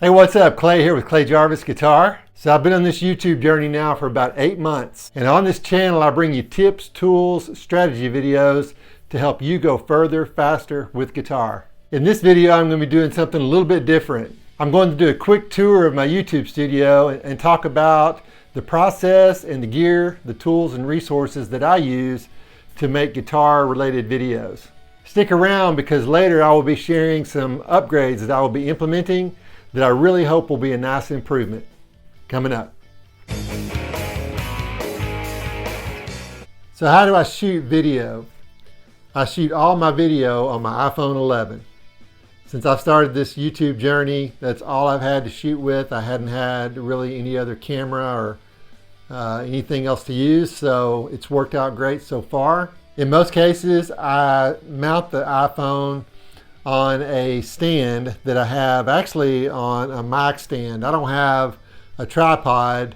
Hey, what's up? Clay here with Clay Jarvis Guitar. So I've been on this YouTube journey now for about 8 months. And on this channel, I bring you tips, tools, strategy videos to help you go further, faster with guitar. In this video, I'm going to be doing something a little bit different. I'm going to do a quick tour of my YouTube studio and talk about the process and the gear, the tools and resources that I use to make guitar related videos. Stick around because later I will be sharing some upgrades that I will be implementing that I really hope will be a nice improvement. Coming up. So how do I shoot video? I shoot all my video on my iPhone 11. Since I started this YouTube journey, that's all I've had to shoot with. I hadn't had really any other camera or anything else to use, so it's worked out great so far. In most cases, I mount the iPhone on a stand that I have actually on a mic stand. I don't have a tripod.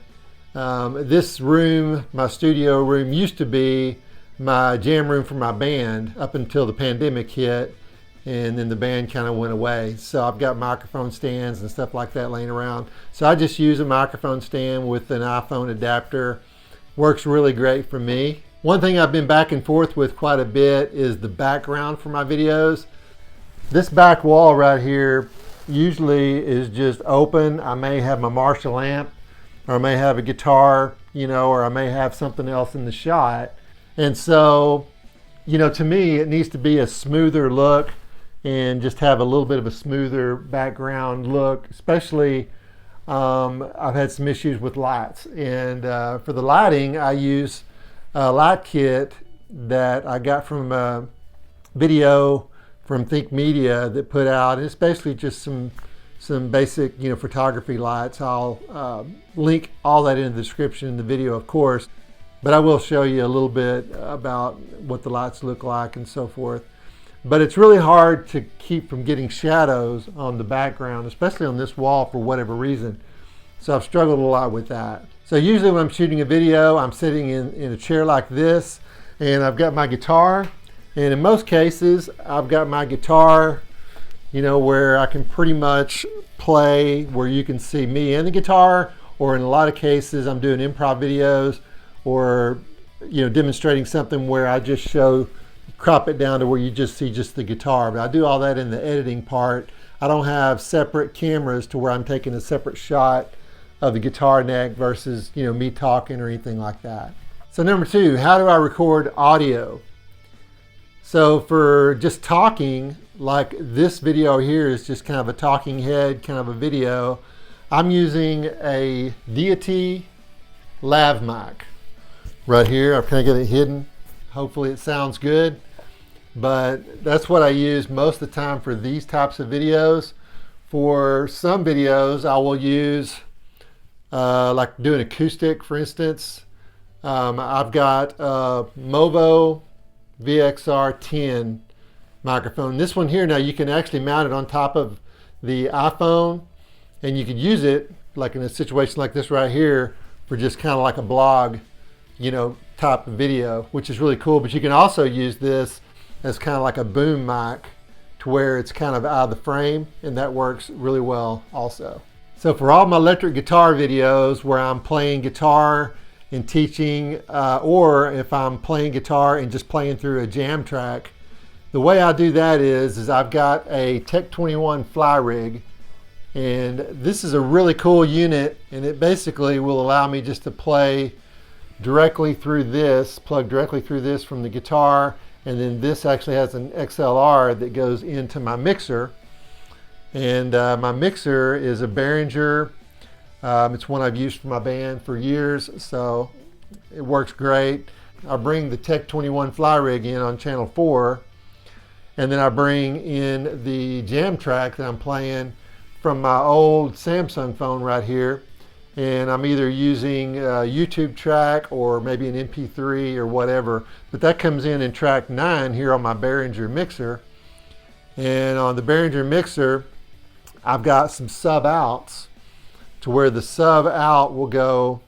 This room, my studio room, used to be my jam room for my band up until the pandemic hit, and then the band kind of went away. So I've got microphone stands and stuff like that laying around. So I just use a microphone stand with an iPhone adapter. Works really great for me. One thing I've been back and forth with quite a bit is the background for my videos. This back wall right here usually is just open. I may have my Marshall amp, or I may have a guitar, or I may have something else in the shot. And so, to me, it needs to be a smoother look and just have a little bit of a smoother background look, especially I've had some issues with lights. And for the lighting, I use a light kit that I got from a video from Think Media that put out, and it's basically just some basic photography lights. I'll link all that in the description in the video, of course, but I will show you a little bit about what the lights look like and so forth. But it's really hard to keep from getting shadows on the background, especially on this wall for whatever reason. So I've struggled a lot with that. So usually when I'm shooting a video, I'm sitting in a chair like this, and I've got my guitar. And in most cases, I've got my guitar, where I can pretty much play where you can see me and the guitar, or in a lot of cases, I'm doing improv videos or, demonstrating something where I just crop it down to where you just see just the guitar. But I do all that in the editing part. I don't have separate cameras to where I'm taking a separate shot of the guitar neck versus, me talking or anything like that. So number 2, how do I record audio? So for just talking, like this video here is just kind of a talking head kind of a video, I'm using a deity lav mic right here. I've kind of got it hidden. Hopefully it sounds good, but that's what I use most of the time for these types of videos. For some videos, I will use like doing acoustic, for instance. I've got a Movo VXR10 microphone. This one here, now you can actually mount it on top of the iPhone, and you could use it like in a situation like this right here for just kind of like a blog, type of video, which is really cool. But you can also use this as kind of like a boom mic to where it's kind of out of the frame, and that works really well also. So for all my electric guitar videos where I'm playing guitar and teaching, or if I'm playing guitar and just playing through a jam track, the way I do that is I've got a Tech 21 fly rig, and this is a really cool unit, and it basically will allow me just to play directly through this, plug directly through this from the guitar, and then this actually has an XLR that goes into my mixer, and my mixer is a Behringer. It's one I've used for my band for years, so it works great. I bring the Tech 21 fly rig in on channel 4, and then I bring in the jam track that I'm playing from my old Samsung phone right here, and I'm either using a YouTube track or maybe an MP3 or whatever, but that comes in track 9 here on my Behringer mixer. And on the Behringer mixer, I've got some sub outs to where the sub out will go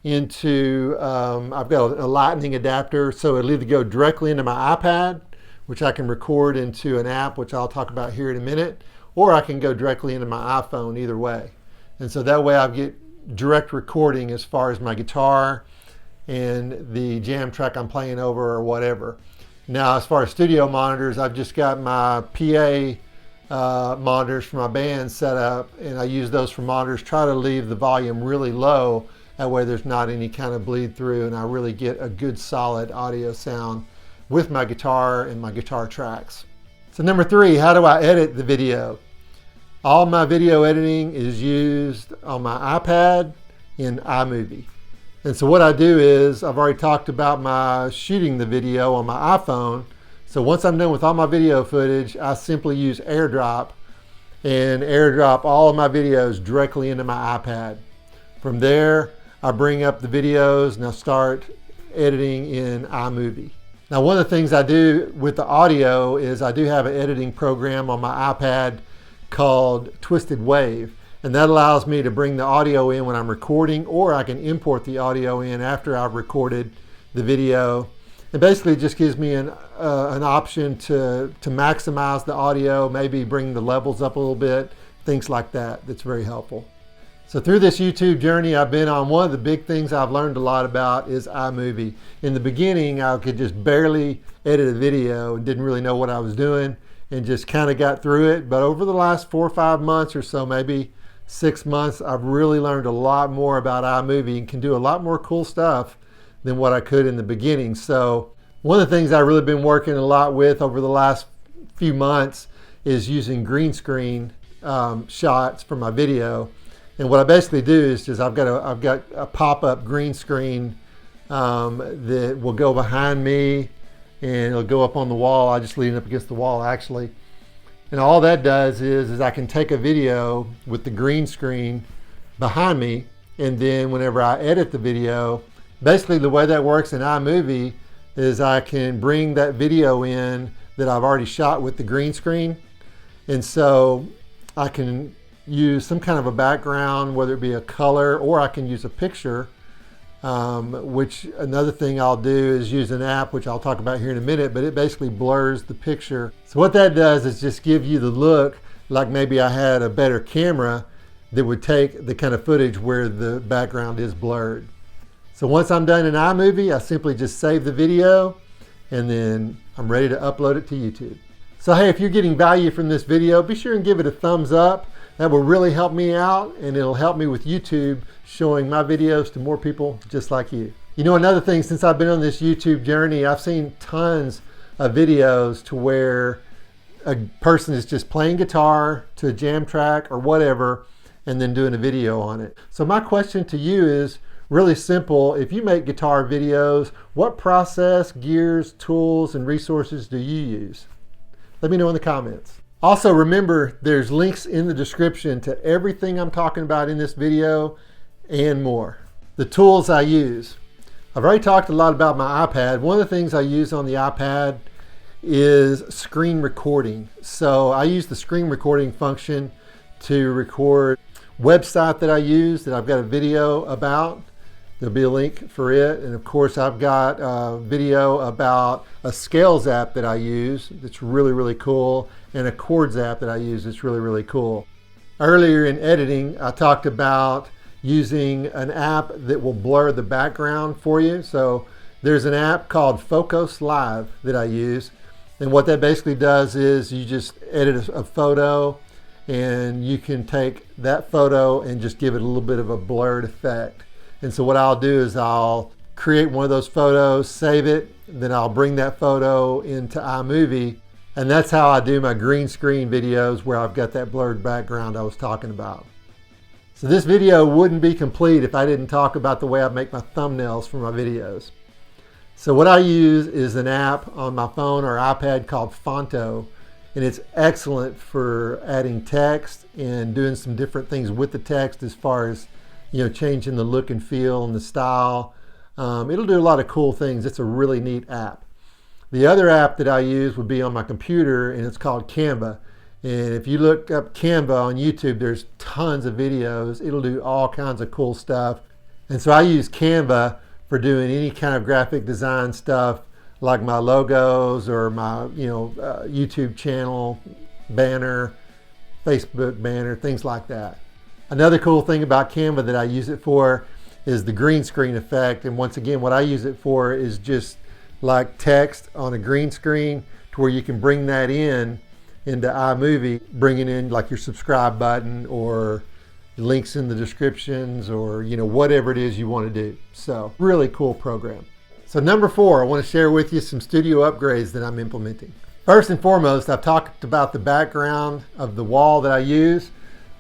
into, I've got a lightning adapter, so it'll either go directly into my iPad, which I can record into an app, which I'll talk about here in a minute, or I can go directly into my iPhone either way. And so that way I get direct recording as far as my guitar and the jam track I'm playing over or whatever. Now, as far as studio monitors, I've just got my PA monitors for my band set up, and I use those for monitors. Try to leave the volume really low. That way there's not any kind of bleed through, and I really get a good solid audio sound with my guitar and my guitar tracks. So number 3, how do I edit the video? All my video editing is used on my iPad in iMovie. And so what I do is, I've already talked about my shooting the video on my iPhone. So once I'm done with all my video footage, I simply use AirDrop and AirDrop all of my videos directly into my iPad. From there, I bring up the videos and I start editing in iMovie. Now, one of the things I do with the audio is I do have an editing program on my iPad called Twisted Wave. And that allows me to bring the audio in when I'm recording, or I can import the audio in after I've recorded the video. It basically just gives me an option to maximize the audio, maybe bring the levels up a little bit, things like that. That's very helpful. So through this YouTube journey I've been on, one of the big things I've learned a lot about is iMovie. In the beginning, I could just barely edit a video and didn't really know what I was doing and just kind of got through it. But over the last 4 or 5 months or so, maybe 6 months, I've really learned a lot more about iMovie and can do a lot more cool stuff than what I could in the beginning. So one of the things I've really been working a lot with over the last few months is using green screen shots for my video. And what I basically do is just I've got a pop-up green screen that will go behind me and it'll go up on the wall. I just lean it up against the wall actually. And all that does is I can take a video with the green screen behind me, and then whenever I edit the video, basically the way that works in iMovie is I can bring that video in that I've already shot with the green screen. And so I can use some kind of a background, whether it be a color, or I can use a picture, which another thing I'll do is use an app, which I'll talk about here in a minute, but it basically blurs the picture. So what that does is just give you the look like maybe I had a better camera that would take the kind of footage where the background is blurred. So once I'm done in iMovie, I simply just save the video and then I'm ready to upload it to YouTube. So hey, if you're getting value from this video, be sure and give it a thumbs up. That will really help me out, and it'll help me with YouTube showing my videos to more people just like you. You know, another thing, since I've been on this YouTube journey, I've seen tons of videos to where a person is just playing guitar to a jam track or whatever, and then doing a video on it. So my question to you is really simple. If you make guitar videos, what process, gears, tools, and resources do you use? Let me know in the comments. Also remember, there's links in the description to everything I'm talking about in this video and more. The tools I use. I've already talked a lot about my iPad. One of the things I use on the iPad is screen recording. So I use the screen recording function to record website that I use that I've got a video about. There'll be a link for it. And of course, I've got a video about a scales app that I use that's really, really cool, and a chords app that I use that's really, really cool. Earlier in editing, I talked about using an app that will blur the background for you. So there's an app called Focus Live that I use. And what that basically does is you just edit a photo and you can take that photo and just give it a little bit of a blurred effect. And so what I'll do is I'll create one of those photos, save it, then I'll bring that photo into iMovie. And that's how I do my green screen videos where I've got that blurred background I was talking about. So this video wouldn't be complete if I didn't talk about the way I make my thumbnails for my videos. So what I use is an app on my phone or iPad called Fonto, and it's excellent for adding text and doing some different things with the text as far as, you know, changing the look and feel and the style. It'll do a lot of cool things. It's a really neat app. The other app that I use would be on my computer, and it's called Canva. And if you look up Canva on YouTube, there's tons of videos. It'll do all kinds of cool stuff. And so I use Canva for doing any kind of graphic design stuff, like my logos or my YouTube channel banner, Facebook banner, things like that. Another cool thing about Canva that I use it for is the green screen effect. And once again, what I use it for is just like text on a green screen to where you can bring that into iMovie, bringing in like your subscribe button or links in the descriptions or whatever it is you want to do. So really cool program. So number 4, I want to share with you some studio upgrades that I'm implementing. First and foremost, I've talked about the background of the wall that I use.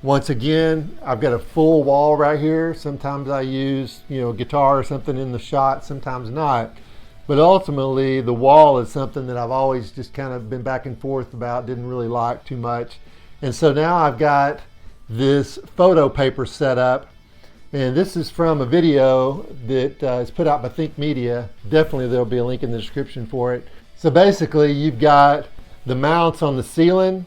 Once again, I've got a full wall right here. Sometimes I use, guitar or something in the shot, sometimes not. But ultimately, the wall is something that I've always just kind of been back and forth about, didn't really like too much. And so now I've got this photo paper set up. And this is from a video that is put out by Think Media. Definitely there'll be a link in the description for it. So basically, you've got the mounts on the ceiling,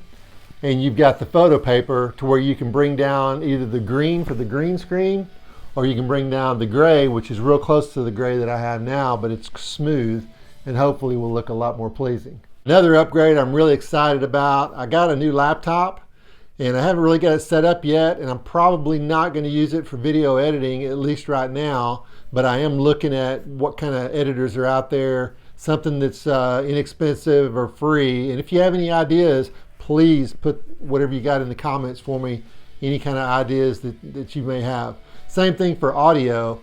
and you've got the photo paper to where you can bring down either the green for the green screen, or you can bring down the gray, which is real close to the gray that I have now, but it's smooth and hopefully will look a lot more pleasing. Another upgrade I'm really excited about, I got a new laptop and I haven't really got it set up yet, and I'm probably not going to use it for video editing, at least right now, but I am looking at what kind of editors are out there, something that's inexpensive or free. And if you have any ideas, please put whatever you got in the comments for me, any kind of ideas that you may have. Same thing for audio.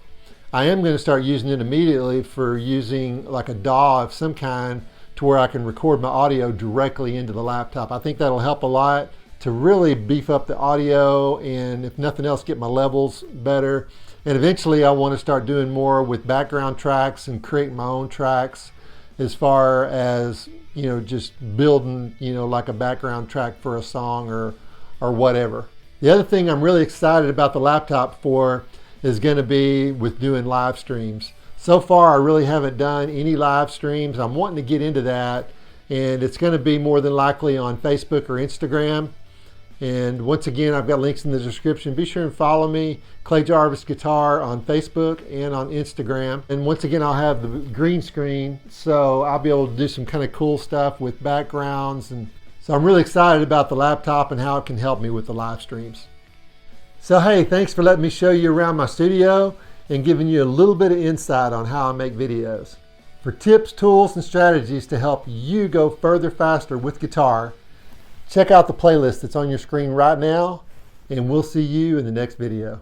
I am going to start using it immediately for using like a DAW of some kind to where I can record my audio directly into the laptop. I think that'll help a lot to really beef up the audio and, if nothing else, get my levels better. And eventually I want to start doing more with background tracks and creating my own tracks, as far as just building, like a background track for a song or whatever. The other thing I'm really excited about the laptop for is going to be with doing live streams. So far, I really haven't done any live streams. I'm wanting to get into that, and it's going to be more than likely on Facebook or Instagram. And once again, I've got links in the description. Be sure and follow me, Clay Jarvis Guitar, on Facebook and on Instagram. And once again, I'll have the green screen, so I'll be able to do some kind of cool stuff with backgrounds. And so I'm really excited about the laptop and how it can help me with the live streams. So hey, thanks for letting me show you around my studio and giving you a little bit of insight on how I make videos. For tips, tools, and strategies to help you go further faster with guitar, check out the playlist that's on your screen right now, and we'll see you in the next video.